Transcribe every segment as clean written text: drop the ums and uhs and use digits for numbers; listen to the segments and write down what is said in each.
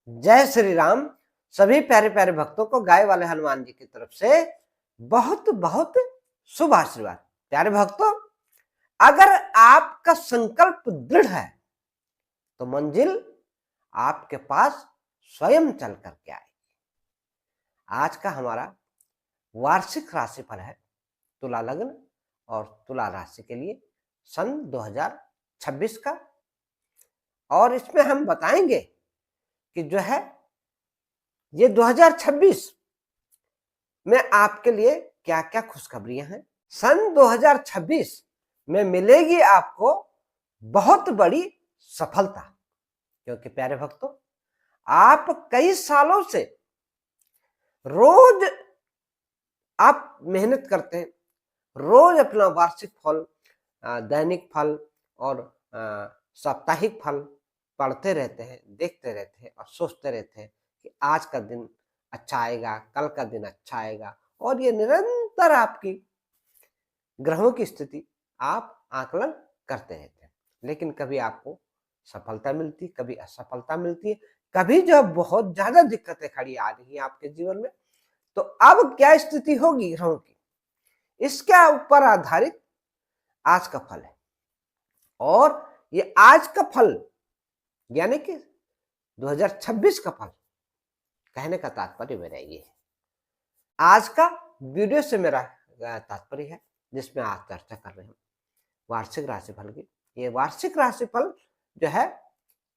जय श्री राम। सभी प्यारे प्यारे भक्तों को गाय वाले हनुमान जी की तरफ से बहुत बहुत शुभ आशीर्वाद। प्यारे भक्तों, अगर आपका संकल्प दृढ़ है तो मंजिल आपके पास स्वयं चल करके आएगी। आज का हमारा वार्षिक राशिफल है तुला लग्न और तुला राशि के लिए सन 2026 का, और इसमें हम बताएंगे कि जो है ये 2026 में आपके लिए क्या क्या खुशखबरियां हैं। सन 2026 में मिलेगी आपको बहुत बड़ी सफलता, क्योंकि प्यारे भक्तों, आप कई सालों से रोज आप मेहनत करते हैं, रोज अपना वार्षिक फल, दैनिक फल और साप्ताहिक फल पढ़ते रहते हैं, देखते रहते हैं और सोचते रहते हैं कि आज का दिन अच्छा आएगा, कल का दिन अच्छा आएगा, और ये निरंतर आपकी ग्रहों की स्थिति आप आकलन करते रहते हैं। लेकिन कभी आपको सफलता मिलती, कभी असफलता मिलती है, कभी जो बहुत ज्यादा दिक्कतें खड़ी आ रही है आपके जीवन में। तो अब क्या स्थिति होगी ग्रहों की, इसके ऊपर आधारित आज का फल है। और ये आज का फल यानी कि 2026 का फल, कहने का तात्पर्य मेरा ये है। आज का वीडियो से मेरा तात्पर्य है जिसमें आज चर्चा कर रहे हैं वार्षिक राशिफल की। ये वार्षिक राशिफल जो है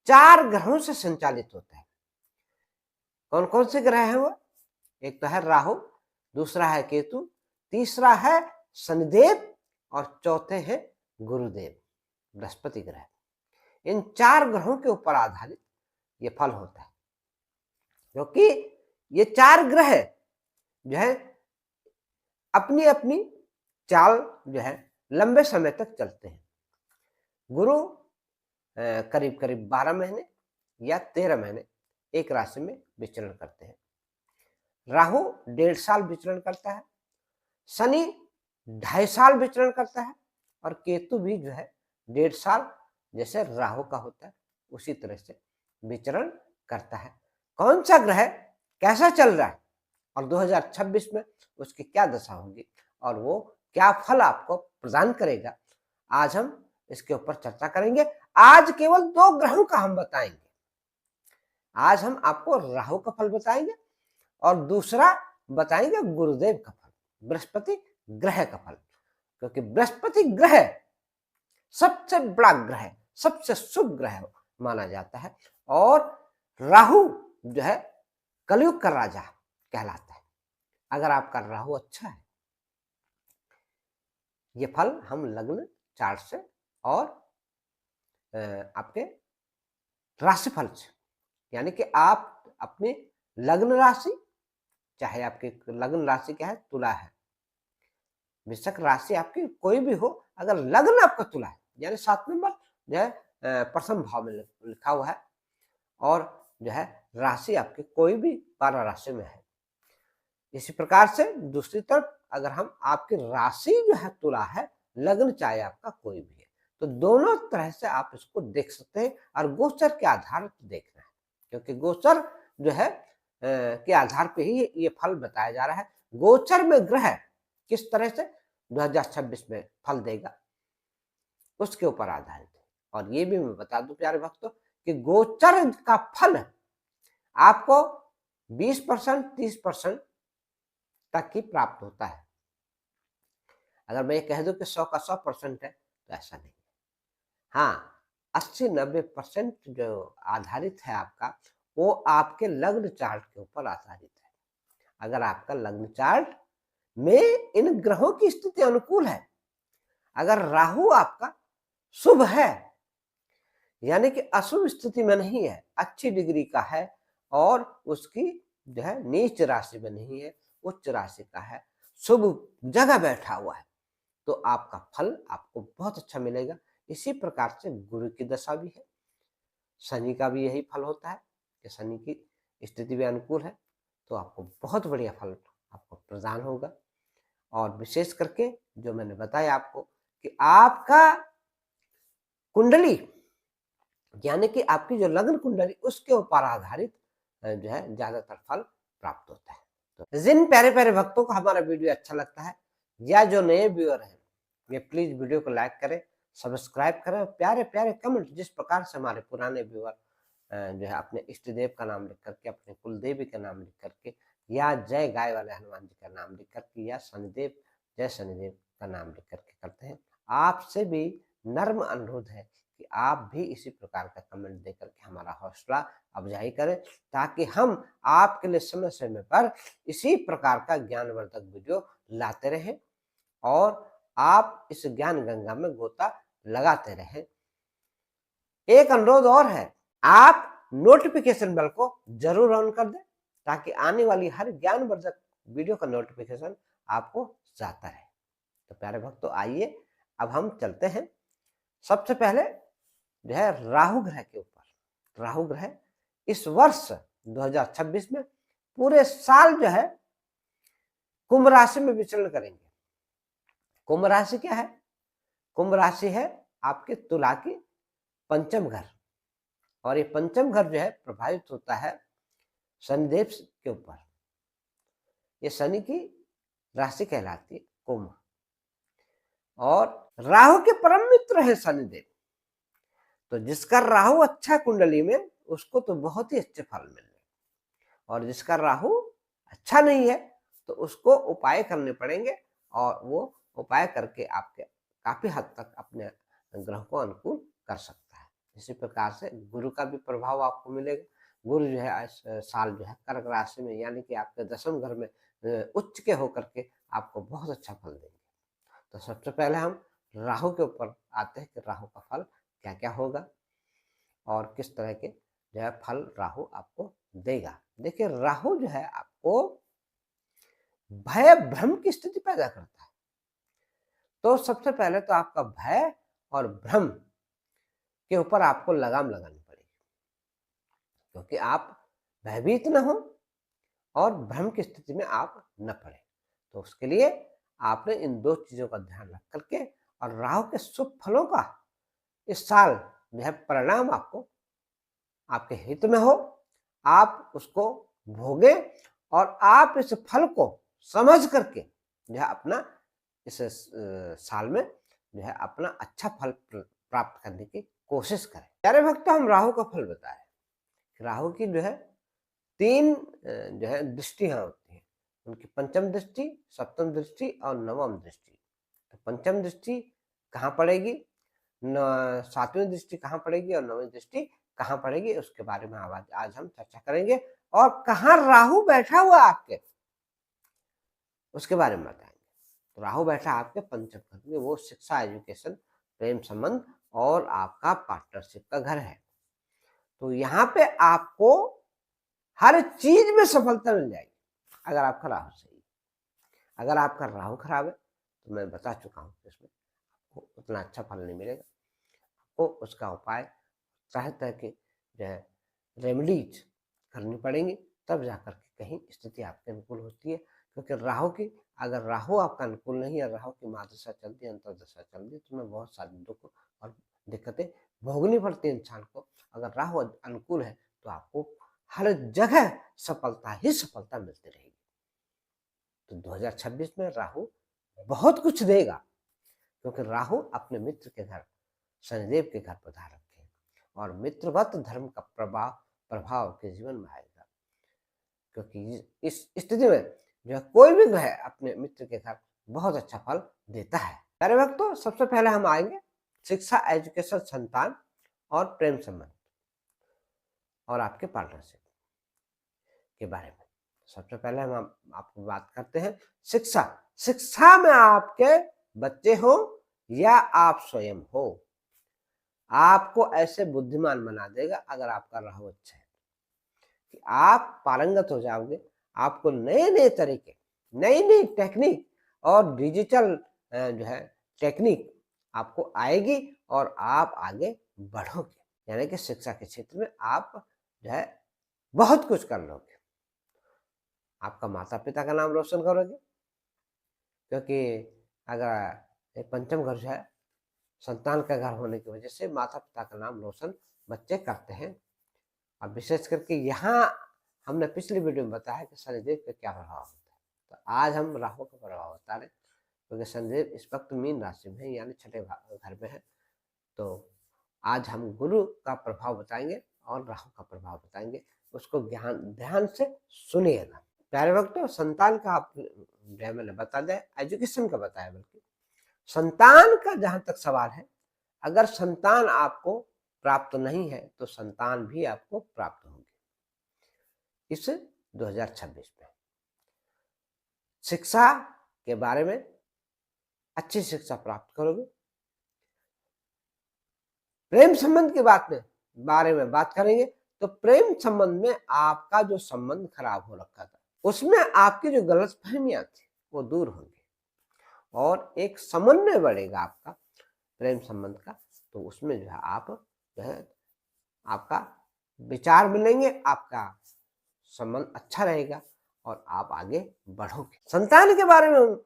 4 ग्रहों से संचालित होता है। कौन कौन से ग्रह हैं वो? एक तो है राहु, दूसरा है केतु, तीसरा है शनिदेव और चौथे हैं गुरुदेव बृहस्पति ग्रह। इन 4 ग्रहों के ऊपर आधारित ये फल होता है, क्योंकि ये 4 ग्रह जो है अपनी अपनी चाल जो है लंबे समय तक चलते हैं। गुरु करीब करीब 12 महीने या 13 महीने एक राशि में विचरण करते हैं। राहु 1.5 साल विचरण करता है, शनि 2.5 साल विचरण करता है, और केतु भी जो है 1.5 साल जैसे राहु का होता है उसी तरह से विचरण करता है। कौन सा ग्रह कैसा चल रहा है और 2026 में उसकी क्या दशा होगी और वो क्या फल आपको प्रदान करेगा, आज हम इसके ऊपर चर्चा करेंगे। आज केवल 2 ग्रहों का हम बताएंगे। आज हम आपको राहु का फल बताएंगे और दूसरा बताएंगे गुरुदेव का फल, बृहस्पति ग्रह का फल। क्योंकि बृहस्पति ग्रह सबसे बड़ा ग्रह, सबसे शुभ ग्रह माना जाता है, और राहु जो है कलयुग का राजा कहलाता है। अगर आपका राहु अच्छा है, ये फल हम लग्न चार्ट से और आपके राशिफल से, यानी कि आप अपनी लग्न राशि, चाहे आपकी लग्न राशि क्या है, तुला है, बेशक राशि आपकी कोई भी हो, अगर लग्न आपका तुला है यानी 7 नंबर जो है प्रथम भाव में लिखा हुआ है, और जो है राशि आपकी कोई भी 12 राशि में है। इसी प्रकार से दूसरी तरफ अगर हम आपकी राशि जो है तुला है, लग्न चाहे आपका कोई भी है, तो दोनों तरह से आप इसको देख सकते हैं, और गोचर के आधार पर देखना है, क्योंकि गोचर जो है के आधार पे ही ये फल बताया जा रहा है। गोचर में ग्रह किस तरह से 2026 में फल देगा उसके ऊपर आधारित है। और ये भी मैं बता दूं प्यारे भक्तों कि गोचर का फल आपको 20% 30% तक ही प्राप्त होता है। अगर मैं ये कह दूं कि 100 का 100% है तो ऐसा नहीं है। हाँ, 80-90% जो आधारित है आपका, वो आपके लग्न चार्ट के ऊपर आधारित है। अगर आपका लग्न चार्ट में इन ग्रहों की स्थिति अनुकूल है, अगर राहु आपका शुभ है यानी कि अशुभ स्थिति में नहीं है, अच्छी डिग्री का है, और उसकी जो है नीच राशि में नहीं है, उच्च राशि का है, शुभ जगह बैठा हुआ है, तो आपका फल आपको बहुत अच्छा मिलेगा। इसी प्रकार से गुरु की दशा भी है, शनि का भी यही फल होता है कि शनि की स्थिति भी अनुकूल है तो आपको बहुत बढ़िया फल आपको प्रदान होगा। और विशेष करके जो मैंने बताया आपको कि आपका कुंडली यानी कि आपकी जो लग्न कुंडली उसके ऊपर आधारित जो है ज्यादातर फल प्राप्त होता है। तो जिन प्यारे प्यारे भक्तों को हमारा वीडियो अच्छा लगता है या जो नए व्यूअर हैं, ये प्लीज वीडियो को लाइक करें, सब्सक्राइब करें, प्यारे प्यारे कमेंट, जिस प्रकार से हमारे पुराने व्यूअर जो है अपने इष्ट देव का नाम लिख करके, अपने कुल देवी का नाम लिख करके, या जय गाय वाले हनुमान जी का नाम लिख करके, या शनिदेव जय शनिदेव का नाम लिख करके करते हैं। आपसे भी नर्म अनुरोध है कि आप भी इसी प्रकार का कमेंट दे करके हमारा हौसला अफजाई करें, ताकि हम आपके लिए समय समय पर इसी प्रकार का ज्ञानवर्धक वीडियो लाते रहें और आप इस ज्ञान गंगा में गोता लगाते रहें। एक अनुरोध और है, आप नोटिफिकेशन बेल को जरूर ऑन कर दें ताकि आने वाली हर ज्ञानवर्धक वीडियो का नोटिफिकेशन आपको जाता रहे। तो प्यारे भक्तों, आइए अब हम चलते हैं सबसे पहले जो है राहु ग्रह के ऊपर। राहु ग्रह इस वर्ष 2026 में पूरे साल जो है कुंभ राशि में विचरण करेंगे। कुंभ राशि क्या है? कुंभ राशि है आपके तुला की पंचम घर, और ये पंचम घर जो है प्रभावित होता है शनिदेव के ऊपर। ये शनि की राशि कहलाती है कुंभ, और राहु के परम मित्र है शनिदेव। तो जिसका राहु अच्छा कुंडली में, उसको तो बहुत ही अच्छे फल मिल रहे, और जिसका राहु अच्छा नहीं है तो उसको उपाय करने पड़ेंगे, और वो उपाय करके आपके काफी हद तक अपने ग्रह को अनुकूल कर सकता है। इसी प्रकार से गुरु का भी प्रभाव आपको मिलेगा। गुरु जो है इस साल जो है कर्क राशि में, यानी कि आपके दसम घर में उच्च के होकर के आपको बहुत अच्छा फल देंगे। तो सबसे पहले हम राहु के ऊपर आते हैं कि राहु का फल क्या क्या होगा और किस तरह के जो है फल राहु आपको देगा। देखिए, राहु जो है आपको भय भ्रम की स्थिति पैदा करता है। तो सबसे पहले तो आपका भय और भ्रम के ऊपर आपको लगाम लगानी पड़ेगी, क्योंकि आप भयभीत न हो और भ्रम की स्थिति में आप न पड़े। तो उसके लिए आपने इन दो चीजों का ध्यान रख करके, और राहु के शुभ फलों का इस साल जो है परिणाम आपको आपके हित में हो, आप उसको भोगे, और आप इस फल को समझ करके जो है अपना इस साल में जो है अपना अच्छा फल प्राप्त करने की कोशिश करें। प्यारे भक्तों, हम राहु का फल बताएं। राहु की जो है तीन जो है दृष्टियां होती हैं, उनकी पंचम दृष्टि, सप्तम दृष्टि और नवम दृष्टि। तो पंचम दृष्टि कहाँ पड़ेगी, सातवीं दृष्टि कहाँ पड़ेगी और नवीं दृष्टि कहाँ पड़ेगी, उसके बारे में आज हम चर्चा करेंगे। और कहाँ राहु बैठा हुआ आपके, उसके बारे में बताएंगे। तो राहु बैठा आपके पंचम घर में, वो शिक्षा, एजुकेशन, प्रेम संबंध और आपका पार्टनरशिप का घर है। तो यहाँ पे आपको हर चीज में सफलता मिल जाएगी अगर आपका राहु सही है। अगर आपका राहु खराब है तो मैं बता चुका हूँ कि इसमें आपको उतना अच्छा फल नहीं मिलेगा। आपको उसका उपाय तरह तरह के जो है रेमेडीज करनी पड़ेंगी, तब जाकर के कहीं स्थिति आपके अनुकूल होती है। क्योंकि राहु की, अगर राहु आपका अनुकूल नहीं है, राहु की महादशा चलती है, अंतर्दशा चलती है, तो मैं बहुत सारे दुख और दिक्कतें भोगनी पड़ती है इंसान को। अगर राहु अनुकूल है तो आपको हर जगह सफलता ही सफलता मिलती रहेगी। तो 2026 में राहु बहुत कुछ देगा, क्योंकि राहु अपने मित्र के घर शनिदेव के घर पधार रखे हैं, और मित्रवत धर्म का प्रभाव के जीवन में आएगा। क्योंकि इस स्थिति में जो है कोई भी ग्रह अपने मित्र के घर बहुत अच्छा फल देता है। प्यारे भक्तों, सबसे पहले हम आएंगे शिक्षा, एजुकेशन, संतान और प्रेम संबंध और आपके पार्टनरशिप के बारे में। सबसे पहले हम आपको बात करते हैं शिक्षा। शिक्षा में आपके बच्चे हो या आप स्वयं हो, आपको ऐसे बुद्धिमान बना देगा अगर आपका राहु अच्छा है कि आप पारंगत हो जाओगे। आपको नए नए तरीके, नई नई टेक्निक और डिजिटल जो है टेक्निक आपको आएगी और आप आगे बढ़ोगे। यानी कि शिक्षा के क्षेत्र में आप जो है बहुत कुछ कर लोगे। आपका माता पिता का नाम रोशन करोगे, क्योंकि अगर पंचम घर जो है संतान का घर होने की वजह से माता पिता का नाम रोशन बच्चे करते हैं। और विशेष करके यहाँ हमने पिछली वीडियो में बताया कि शनिदेव पे क्या प्रभाव होता है। तो आज हम राहु का प्रभाव बता रहे, क्योंकि शनिदेव इस वक्त मीन राशि में है, यानी छठे घर में है। तो आज हम गुरु का प्रभाव बताएंगे और राहु का प्रभाव बताएंगे, उसको ध्यान से सुनिएगा। प्यारे भक्तों, संतान का आप मैंने बता दें, एजुकेशन का बताया, बल्कि संतान का जहां तक सवाल है, अगर संतान आपको प्राप्त नहीं है तो संतान भी आपको प्राप्त होगी इस 2026 में। शिक्षा के बारे में अच्छी शिक्षा प्राप्त करोगे। प्रेम संबंध के बारे में बात करेंगे तो प्रेम संबंध में आपका जो संबंध खराब हो रखा था, उसमें आपकी जो गलतफहमियां थी वो दूर होंगी और एक समन्वय बढ़ेगा आपका प्रेम संबंध का। तो उसमें जो है आप जो है आपका विचार मिलेंगे, आपका संबंध अच्छा रहेगा और आप आगे बढ़ोगे। संतान के बारे में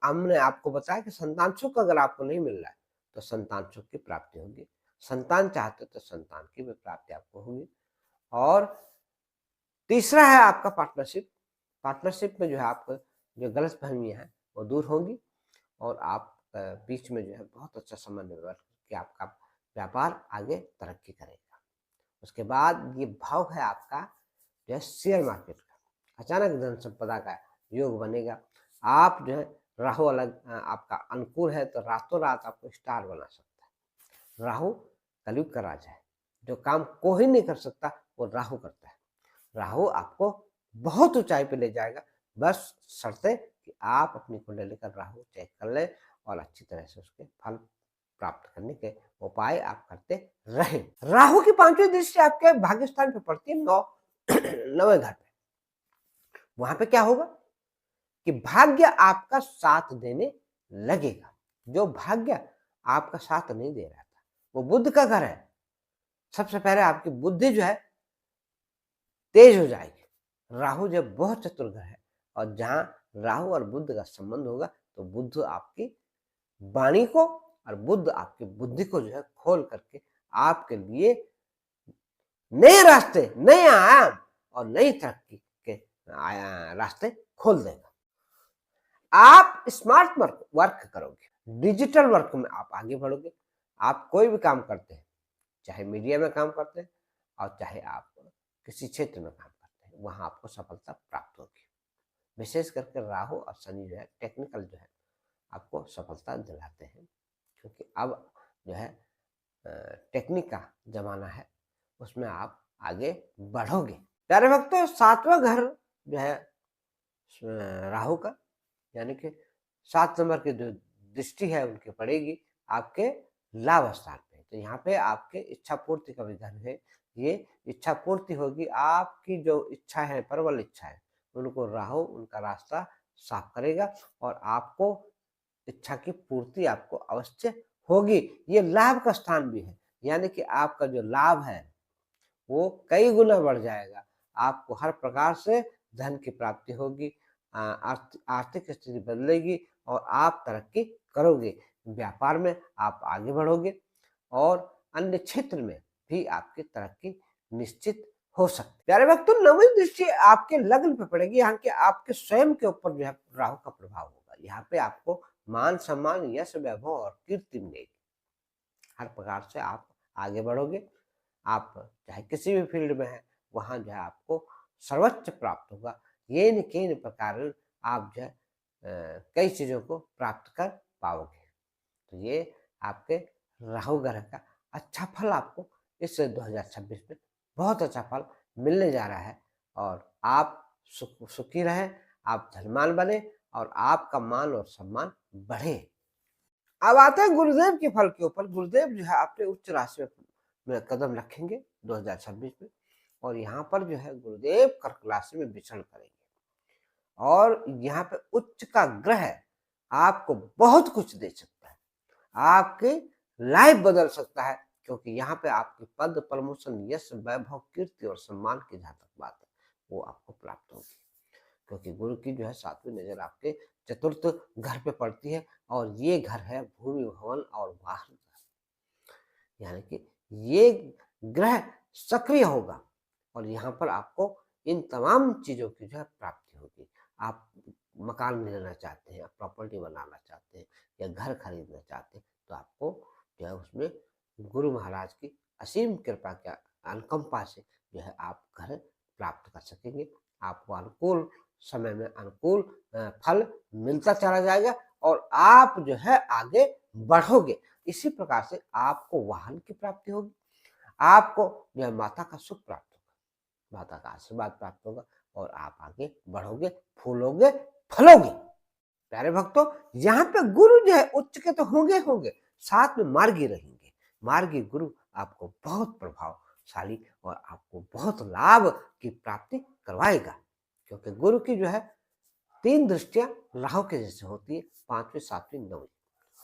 हमने आपको बताया कि संतान सुख अगर आपको नहीं मिल रहा है तो संतान सुख की प्राप्ति होगी। संतान चाहते तो संतान की भी प्राप्ति आपको होगी। और तीसरा है आपका पार्टनरशिप। पार्टनरशिप में जो है आपको जो गलतफहमियां हैं वो दूर होंगी और आप बीच में जो है बहुत अच्छा समन्वय बन के आपका व्यापार आगे तरक्की करेगा। उसके बाद ये भाव है आपका जो है शेयर मार्केट का, अचानक धन संपदा का योग बनेगा। आप जो है राहु अलग आपका अनुकूल है तो रातों रात आपको स्टार बना सकता है। राहु कलयुग का राजा है, जो काम कोई नहीं कर सकता वो राहु करता है। राहु आपको बहुत ऊंचाई पे ले जाएगा, बस शर्ते कि आप अपनी कुंडली का राहु चेक कर ले और अच्छी तरह से उसके फल प्राप्त करने के उपाय आप करते रहे। राहु की 5वीं दृष्टि आपके भाग्य स्थान पे पड़ती है, 9वें घर पे। वहां पे क्या होगा कि भाग्य आपका साथ देने लगेगा। जो भाग्य आपका साथ नहीं दे रहा था वो बुध का घर है। सबसे पहले आपकी बुद्धि जो है तेज हो जाएगी। राहु जब बहुत चतुर ग्रह है और जहां राहु और बुध का संबंध होगा तो बुध आपकी वाणी को और बुध आपकी बुद्धि को जो है खोल करके आपके लिए नए रास्ते, नए आयाम और नई तरक्की के रास्ते खोल देगा। आप स्मार्ट वर्क करोगे, डिजिटल वर्क में आप आगे बढ़ोगे। आप कोई भी काम करते हैं, चाहे मीडिया में काम करते हैं और चाहे आप किसी क्षेत्र में काम करते हैं, वहां आपको सफलता प्राप्त होगी। विशेष करके राहु और शनि जो है टेक्निकल जो है आपको सफलता दिलाते हैं, क्योंकि अब जो है टेक्निक का जमाना है, उसमें आप आगे बढ़ोगे। प्यारे भक्तों, 7वां घर जो है राहु का, यानी कि 7 नंबर की जो दृष्टि है उनकी पड़ेगी आपके लाभ स्थान पे। तो यहाँ पे आपके इच्छा पूर्ति का भी घर है। ये इच्छा पूर्ति होगी, आपकी जो इच्छा है, प्रबल इच्छा है, उनको राहु उनका रास्ता साफ करेगा और आपको इच्छा की पूर्ति आपको अवश्य होगी। ये लाभ का स्थान भी है, यानी कि आपका जो लाभ है वो कई गुना बढ़ जाएगा। आपको हर प्रकार से धन की प्राप्ति होगी, आर्थिक स्थिति बदलेगी और आप तरक्की करोगे। व्यापार में आप आगे बढ़ोगे और अन्य क्षेत्र में भी आपकी तरक्की निश्चित हो सकती है। प्यारे भक्तों, 9वीं दृष्टि आपके लग्न पे पड़ेगी, यहाँ के आपके स्वयं के ऊपर जो है राहु का प्रभाव होगा। यहाँ पे आपको मान सम्मान, यश, वैभव और कीर्ति मिलेगी। हर प्रकार से आप आगे बढ़ोगे। आप चाहे किसी भी फील्ड में है, वहां जो है आपको सर्वोच्च प्राप्त होगा। ये न के प्रकार आप जो है कई चीजों को प्राप्त कर पाओगे। तो ये आपके राहु ग्रह का अच्छा फल आपको इस 2026 में बहुत अच्छा फल मिलने जा रहा है और आप सुखी रहे, आप धनवान बने और आपका मान और सम्मान बढ़े। अब आते हैं गुरुदेव के फल के ऊपर। गुरुदेव जो है अपने उच्च राशि में कदम रखेंगे 2026 में और यहाँ पर जो है गुरुदेव कर्क राशि में विचरण करेंगे और यहाँ पे उच्च का ग्रह आपको बहुत कुछ दे सकता है, आपकी लाइफ बदल सकता है, क्योंकि यहाँ पे आपकी पद, प्रमोशन, यश, वैभव, कीर्ति और सम्मान की जहां तक बात है वो आपको प्राप्त होगी, क्योंकि गुरु की जो है 7वीं नजर आपके चतुर्थ घर पे पड़ती है और ये घर है भूमि, भवन और वाहन का। यानी कि ये ग्रह सक्रिय होगा और यहाँ पर आपको इन तमाम चीजों की जो है प्राप्ति होगी। आप मकान लेना चाहते हैं, आप प्रॉपर्टी बनाना चाहते हैं या घर खरीदना चाहते हैं, तो आपको जो है उसमें गुरु महाराज की असीम कृपा के अनुकंपा से जो है आप घर प्राप्त कर सकेंगे। आपको अनुकूल समय में अनुकूल फल मिलता चला जाएगा और आप जो है आगे बढ़ोगे। इसी प्रकार से आपको वाहन की प्राप्ति होगी, आपको जो है माता का सुख प्राप्त होगा, माता का आशीर्वाद प्राप्त होगा और आप आगे बढ़ोगे, फूलोगे, फलोगे। प्यारे भक्तों, यहाँ पे गुरु जो है उच्च के तो होंगे होंगे, साथ में मार्गी रहेंगे। मार्गी गुरु आपको बहुत प्रभावशाली और आपको बहुत लाभ की प्राप्ति करवाएगा, क्योंकि गुरु की जो है 3 दृष्टियां राहु के जैसे होती है, 5वीं, 7वीं, 9वीं।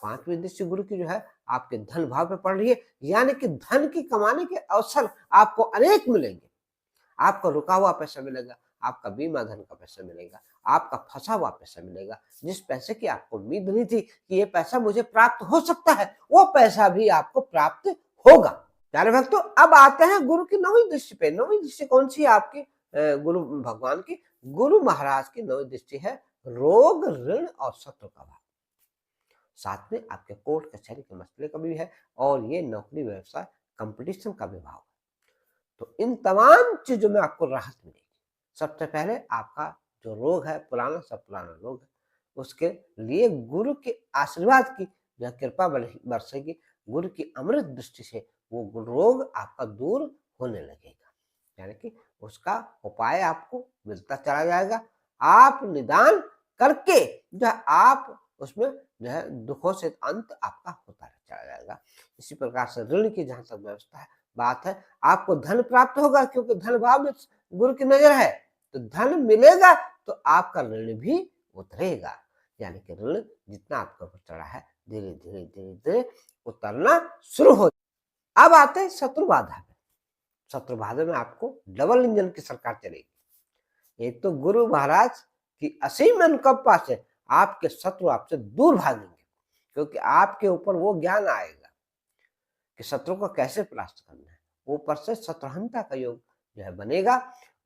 5वीं दृष्टि गुरु की जो है आपके धन भाव पे पड़ रही है, यानी कि धन की कमाने के अवसर आपको अनेक मिलेंगे। आपका रुका हुआ पैसा मिलेगा, आपका बीमा धन का पैसा मिलेगा, आपका फंसा हुआ पैसा मिलेगा। जिस पैसे की आपको उम्मीद नहीं थी कि ये पैसा मुझे प्राप्त हो सकता है, वो पैसा भी आपको प्राप्त होगा। प्यारे भक्तों, अब आते हैं गुरु की 9वीं दृष्टि पे। 9वीं दृष्टि कौन सी है आपकी? गुरु भगवान की, गुरु महाराज की 9वीं दृष्टि है रोग, ऋण और शत्रु का भाव। साथ में आपके कोर्ट कचहरी के मसले का भी है और ये नौकरी, व्यवसाय, कंपटीशन का भी भाव है। तो इन तमाम चीजों में आपको राहत मिलेगी। सबसे पहले आपका जो रोग है, पुराना सब पुराना रोग है, उसके लिए गुरु के आशीर्वाद की जो कृपा बरसेगी, गुरु की अमृत दृष्टि से वो रोग आपका दूर होने लगेगा, यानी कि उसका उपाय आपको मिलता चला जाएगा। आप निदान करके जो है आप उसमें जो है दुखों से अंत आपका होता चला जाएगा। इसी प्रकार से ऋण की जहां तक व्यवस्था है, बात है, आपको धन प्राप्त होगा, क्योंकि धन भाव में गुरु की नजर है, तो धन मिलेगा तो आपका ऋण भी उतरेगा, यानी कि ऋण जितना आपके ऊपर चढ़ा है धीरे धीरे धीरे धीरे उतरना शुरू हो। अब आते हैं शत्रु बाधा में। शत्रु बाधा में आपको डबल इंजन की सरकार चलेगी। एक तो गुरु महाराज की असीम अनुकंपा से आपके शत्रु आपसे दूर भागेंगे, क्योंकि आपके ऊपर वो ज्ञान आएगा कि शत्रु को कैसे परास्त करना है। ऊपर से शत्रुहंता का योग जो है बनेगा,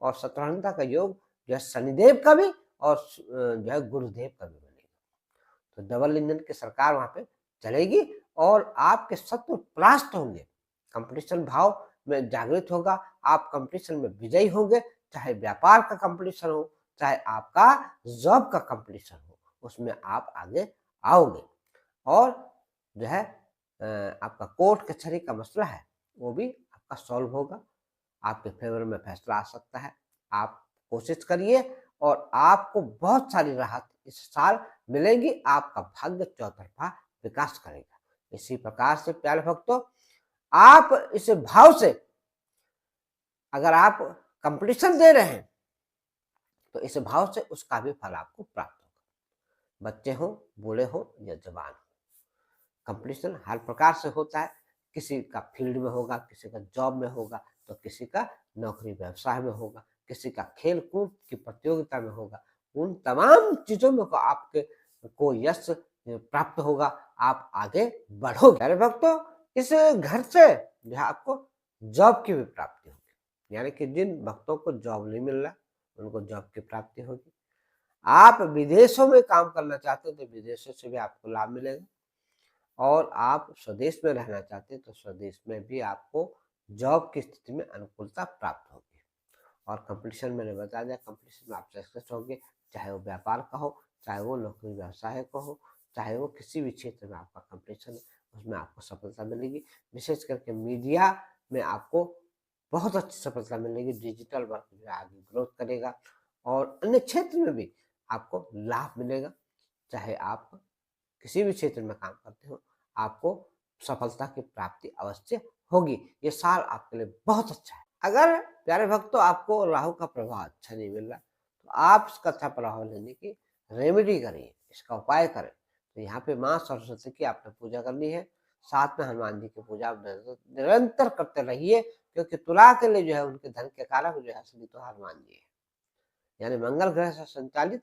और शत्रुहंता का योग जो है शनिदेव का भी और जो है गुरुदेव का भी बनेगा। तो डबल इंजन की सरकार वहां पे चलेगी और आपके शत्रु परास्त होंगे। कंपटीशन भाव में जागृत होगा, आप कंपटीशन में विजयी होंगे, चाहे व्यापार का कंपटीशन हो, चाहे आपका जॉब का कंपटीशन हो, उसमें आप आगे आओगे। और जो है आपका कोर्ट कचहरी का मसला है वो भी आपका सॉल्व होगा, आपके फेवर में फैसला आ सकता है। आप कोशिश करिए और आपको बहुत सारी राहत इस साल मिलेगी, आपका भाग्य चौतरफा विकास करेगा। इसी प्रकार से प्यारे भक्तों, आप इस भाव से अगर आप कंपटीशन दे रहे हैं तो इस भाव से उसका भी फल आपको प्राप्त होगा। बच्चे हो, बूढ़े हो या जवान हो, कंपटीशन हर प्रकार से होता है। किसी का फील्ड में होगा, किसी का जॉब में होगा, तो किसी का नौकरी व्यवसाय में होगा, किसी का खेल कूद की प्रतियोगिता में होगा। उन तमाम चीजों में आपके को यश प्राप्त होगा, आप आगे बढ़ोगे। अरे भक्तों, इस घर से जो है आपको जॉब की भी प्राप्ति होगी, यानी कि जिन भक्तों को जॉब नहीं मिल रहा उनको जॉब की प्राप्ति होगी। आप विदेशों में काम करना चाहते हो तो विदेशों से भी आपको लाभ मिलेगा, और आप स्वदेश में रहना चाहते हैं तो स्वदेश में भी आपको जॉब की स्थिति में अनुकूलता प्राप्त होगी। और कंपटीशन मैंने बता दिया, कंपटीशन में आप सक्सेस होंगे, चाहे वो व्यापार का हो, चाहे वो नौकरी व्यवसाय का हो, चाहे वो किसी भी क्षेत्र में आपका कंपटीशन है, उसमें आपको सफलता मिलेगी। विशेष करके मीडिया में आपको बहुत अच्छी सफलता मिलेगी, डिजिटल वर्क जो आगे ग्रोथ करेगा, और अन्य क्षेत्र में भी आपको लाभ मिलेगा। चाहे आप किसी भी क्षेत्र में काम करते हो, आपको सफलता की प्राप्ति अवश्य होगी। ये साल आपके लिए बहुत अच्छा है। अगर प्यारे भक्तों आपको राहु का प्रभाव अच्छा नहीं मिल रहा, तो आप इसका अच्छा प्रभाव लेने की रेमेडी करिए, इसका उपाय करें। तो यहाँ पे माँ सरस्वती की आपने पूजा करनी है, साथ में हनुमान जी की पूजा निरंतर करते रहिए, क्योंकि तुला के लिए जो है उनके धन के कारक जो है असली तो हनुमान जी है, यानी मंगल ग्रह से संचालित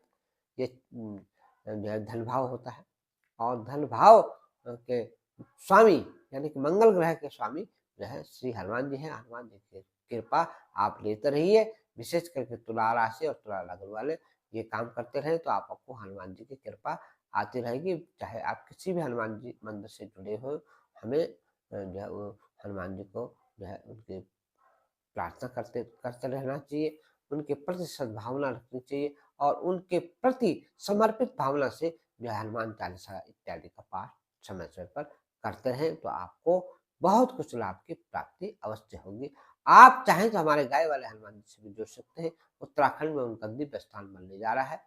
ये जो है धन भाव होता है, और धन भाव के स्वामी यानी कि मंगल ग्रह के स्वामी जो है श्री हनुमान जी हैं। हनुमान जी की कृपा आप लेते रहिए, विशेष करके तुला राशि और तुला लग्न वाले ये काम करते रहे तो आपको हनुमान जी की कृपा आती रहेगी। चाहे आप किसी भी हनुमान जी मंदिर से जुड़े हो, हमें जो है वो हनुमान जी को जो है उनकी प्रार्थना करते करते रहना चाहिए, उनके प्रति सद्भावना रखनी चाहिए और उनके प्रति समर्पित भावना से जो है हनुमान चालीसा इत्यादि का पाठ समय-समय पर करते रहें तो आपको बहुत कुछ लाभ की प्राप्ति अवश्य होगी। आप चाहें तो हमारे गाय वाले हनुमान जी से भी जुड़ सकते हैं, उत्तराखंड में उनका दिव्य स्थान बनने जा रहा है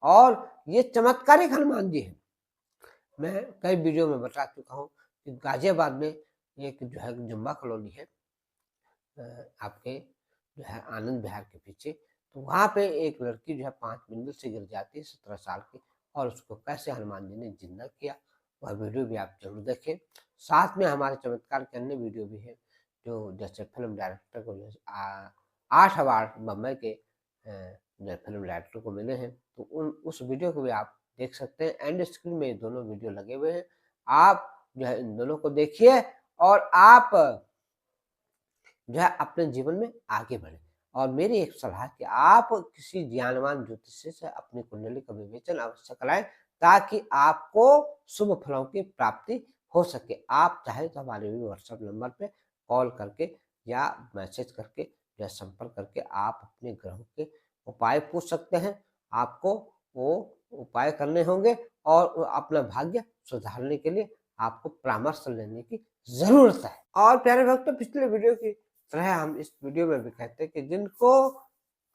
और ये चमत्कारिक हनुमान जी हैं। मैं कई वीडियो में बता चुका हूँ कि गाज़ियाबाद में एक जो है जुम्मा कॉलोनी है आपके जो है आनंद विहार के पीछे, तो वहाँ पे एक लड़की जो है 5 मंजिल से गिर जाती है 17 साल की और उसको कैसे हनुमान जी ने जिंदा किया, वह वीडियो भी आप ज़रूर देखें। साथ में हमारे चमत्कार के अन्य वीडियो भी हैं, जो जैसे फ़िल्म डायरेक्टर को जो 8 अवार्ड बम्बई के जो फ़िल्म डायरेक्टर को मिले हैं, तो उस वीडियो को भी आप देख सकते हैं। एंड स्क्रीन में ये दोनों वीडियो लगे हुए हैं। आप जो है इन दोनों को देखिए और आप जो है अपने जीवन में आगे बढ़े और मेरी एक सलाह कि आप किसी ज्ञानवान ज्योतिषी से अपनी कुंडली का विवेचन अवश्य कराएं ताकि आपको शुभ फलों की प्राप्ति हो सके। आप चाहे तो हमारे भी व्हाट्सएप नंबर पे कॉल करके या मैसेज करके या संपर्क करके आप अपने ग्रहों के उपाय पूछ सकते हैं। आपको वो उपाय करने होंगे और अपना भाग्य सुधारने के लिए आपको परामर्श लेने की जरूरत है। और प्यारे भक्तों, पिछले वीडियो की तरह हम इस वीडियो में भी कहते हैं कि जिनको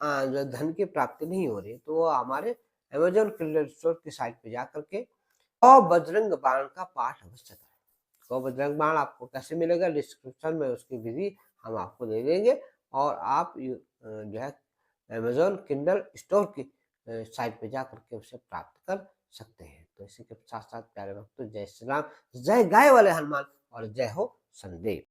जो धन की प्राप्ति नहीं हो रही तो वो हमारे अमेजोन किंडल स्टोर की साइट पे जा करके और बजरंग बाण का पाठ अवश्य करें। तो बजरंग बाण आपको कैसे मिलेगा, डिस्क्रिप्शन में उसकी विधि हम आपको दे देंगे और आप जो है अमेजोन किंडल स्टोर की साइट पे जा करके उसे प्राप्त कर सकते हैं। तो इसी के साथ साथ प्यारे भक्तों, जय श्री राम, जय गाय वाले हनुमान और जय हो संदेव।